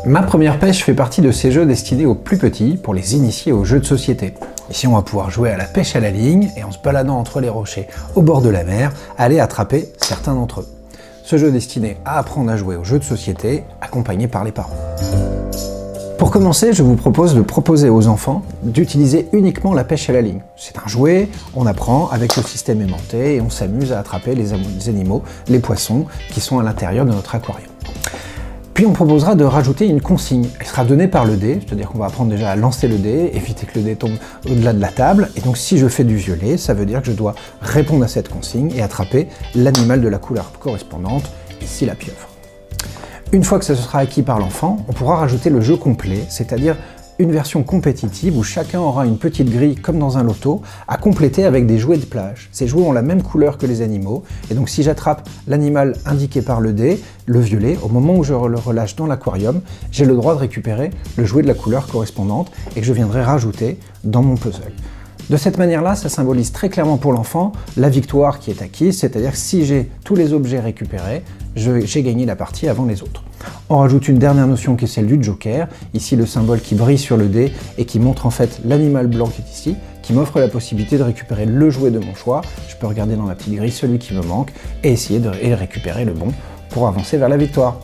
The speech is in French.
Ma première pêche fait partie de ces jeux destinés aux plus petits pour les initier aux jeux de société. Ici on va pouvoir jouer à la pêche à la ligne et en se baladant entre les rochers au bord de la mer, aller attraper certains d'entre eux. Ce jeu destiné à apprendre à jouer aux jeux de société, accompagné par les parents. Pour commencer, je vous propose de proposer aux enfants d'utiliser uniquement la pêche à la ligne. C'est un jouet, on apprend avec le système aimanté et on s'amuse à attraper les animaux, les poissons qui sont à l'intérieur de notre aquarium. Puis on proposera de rajouter une consigne. Elle sera donnée par le dé, c'est-à-dire qu'on va apprendre déjà à lancer le dé, éviter que le dé tombe au-delà de la table. Et donc si je fais du violet, ça veut dire que je dois répondre à cette consigne et attraper l'animal de la couleur correspondante, ici la pieuvre. Une fois que ça sera acquis par l'enfant, on pourra rajouter le jeu complet, c'est-à-dire une version compétitive où chacun aura une petite grille comme dans un loto à compléter avec des jouets de plage. Ces jouets ont la même couleur que les animaux et donc si j'attrape l'animal indiqué par le dé, le violet, au moment où je le relâche dans l'aquarium, j'ai le droit de récupérer le jouet de la couleur correspondante et que je viendrai rajouter dans mon puzzle. De cette manière-là, ça symbolise très clairement pour l'enfant la victoire qui est acquise, c'est-à-dire que si j'ai tous les objets récupérés, j'ai gagné la partie avant les autres. On rajoute une dernière notion qui est celle du joker, ici le symbole qui brille sur le dé et qui montre en fait l'animal blanc qui est ici, qui m'offre la possibilité de récupérer le jouet de mon choix. Je peux regarder dans ma petite grille celui qui me manque et essayer de récupérer le bon pour avancer vers la victoire.